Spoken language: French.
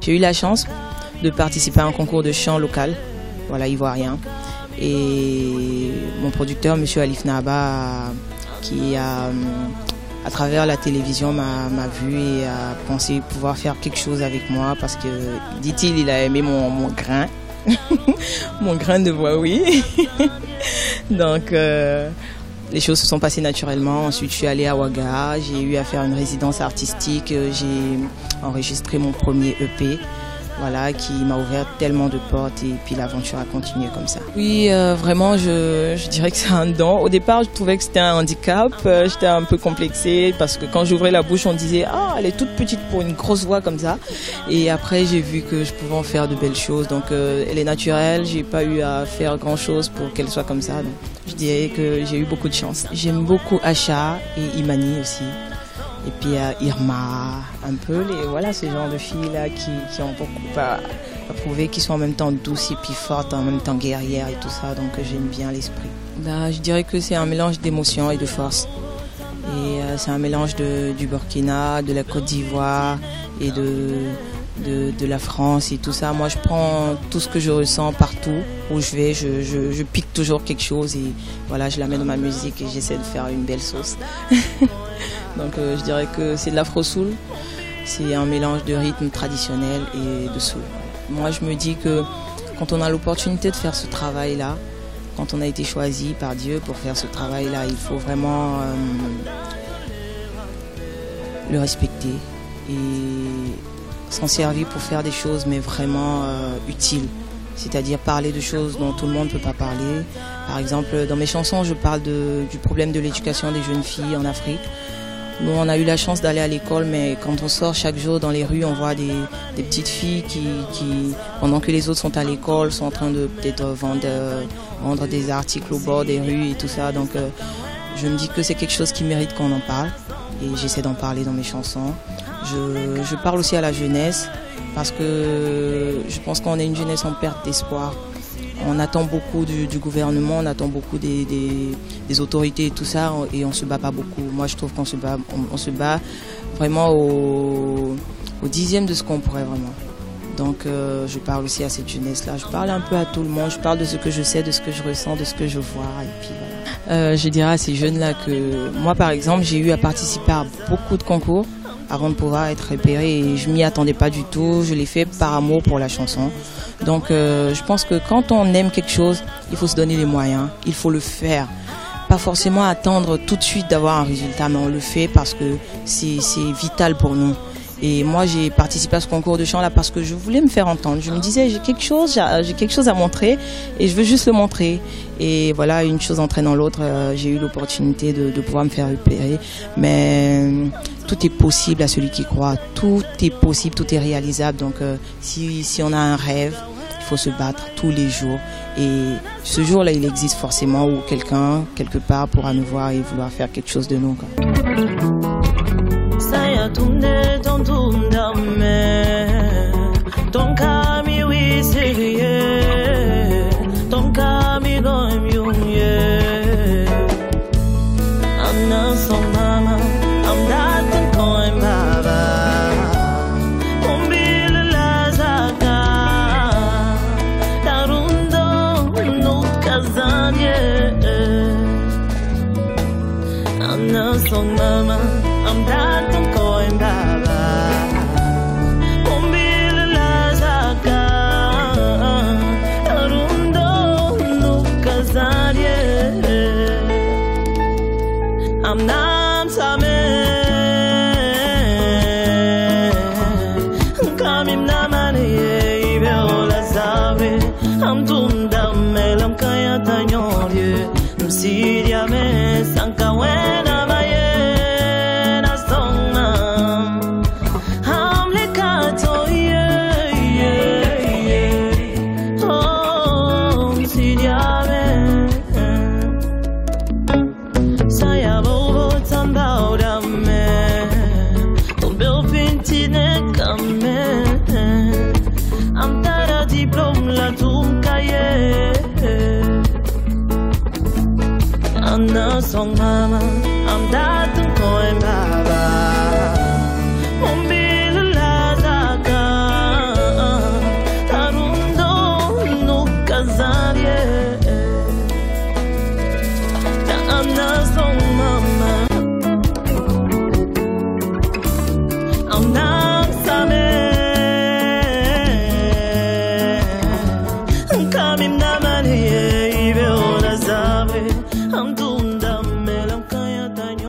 J'ai eu la chance de participer à un concours de chant local, voilà, ivoirien. Et mon producteur, M. Alif Naba, qui a, à travers la télévision, m'a vu et a pensé pouvoir faire quelque chose avec moi parce que, dit-il, il a aimé mon grain, mon grain de voix, oui. Donc, les choses se sont passées naturellement. Ensuite, je suis allée à Ouaga, j'ai eu à faire une résidence artistique, j'ai enregistré mon premier EP. Voilà, qui m'a ouvert tellement de portes et puis l'aventure a continué comme ça. Oui, vraiment, je dirais que c'est un don. Au départ, je trouvais que c'était un handicap. J'étais un peu complexée parce que quand j'ouvrais la bouche, on disait « Ah, elle est toute petite pour une grosse voix comme ça ». Et après, j'ai vu que je pouvais en faire de belles choses. Donc, elle est naturelle. J'ai pas eu à faire grand-chose pour qu'elle soit comme ça. Donc, je dirais que j'ai eu beaucoup de chance. J'aime beaucoup Asha et Imani aussi. Et puis Irma, un peu, voilà, ce genre de filles-là qui ont beaucoup à prouver, qui sont en même temps douces et puis fortes, en même temps guerrières et tout ça, donc j'aime bien l'esprit. Je dirais que c'est un mélange d'émotions et de force. Et c'est un mélange du Burkina, de la Côte d'Ivoire et de la France et tout ça. Moi, je prends tout ce que je ressens partout où je vais, je pique toujours quelque chose et voilà, je la mets dans ma musique et j'essaie de faire une belle sauce. Donc je dirais que c'est de l'afro-soul, c'est un mélange de rythme traditionnel et de soul. Moi je me dis que quand on a l'opportunité de faire ce travail-là, quand on a été choisi par Dieu pour faire ce travail-là, il faut vraiment le respecter et s'en servir pour faire des choses mais vraiment utiles. C'est-à-dire parler de choses dont tout le monde ne peut pas parler. Par exemple, dans mes chansons, je parle du problème de l'éducation des jeunes filles en Afrique. Nous, on a eu la chance d'aller à l'école, mais quand on sort chaque jour dans les rues, on voit des petites filles qui, pendant que les autres sont à l'école, sont en train de peut-être vendre des articles au bord des rues et tout ça. Donc, je me dis que c'est quelque chose qui mérite qu'on en parle. Et j'essaie d'en parler dans mes chansons. Je parle aussi à la jeunesse, parce que je pense qu'on est une jeunesse en perte d'espoir. On attend beaucoup du gouvernement, on attend beaucoup des autorités et tout ça, et on se bat pas beaucoup. Moi, je trouve qu'on se bat vraiment au dixième de ce qu'on pourrait vraiment. Donc, je parle aussi à cette jeunesse-là. Je parle un peu à tout le monde. Je parle de ce que je sais, de ce que je ressens, de ce que je vois. Et puis voilà. Je dirais à ces jeunes-là que moi, par exemple, j'ai eu à participer à beaucoup de concours avant de pouvoir être repérée et je m'y attendais pas du tout. Je l'ai fait par amour pour la chanson. Donc je pense que quand on aime quelque chose, il faut se donner les moyens, il faut le faire. Pas forcément attendre tout de suite d'avoir un résultat, mais on le fait parce que c'est vital pour nous. Et moi, j'ai participé à ce concours de chant là parce que je voulais me faire entendre. Je me disais, j'ai quelque chose à montrer et je veux juste le montrer. Et voilà, une chose entraînant l'autre, j'ai eu l'opportunité de pouvoir me faire repérer. Mais tout est possible à celui qui croit. Tout est possible, tout est réalisable. Donc, si on a un rêve, il faut se battre tous les jours. Et ce jour-là, il existe forcément où quelqu'un, quelque part, pourra nous voir et vouloir faire quelque chose de nous, quoi. Song mama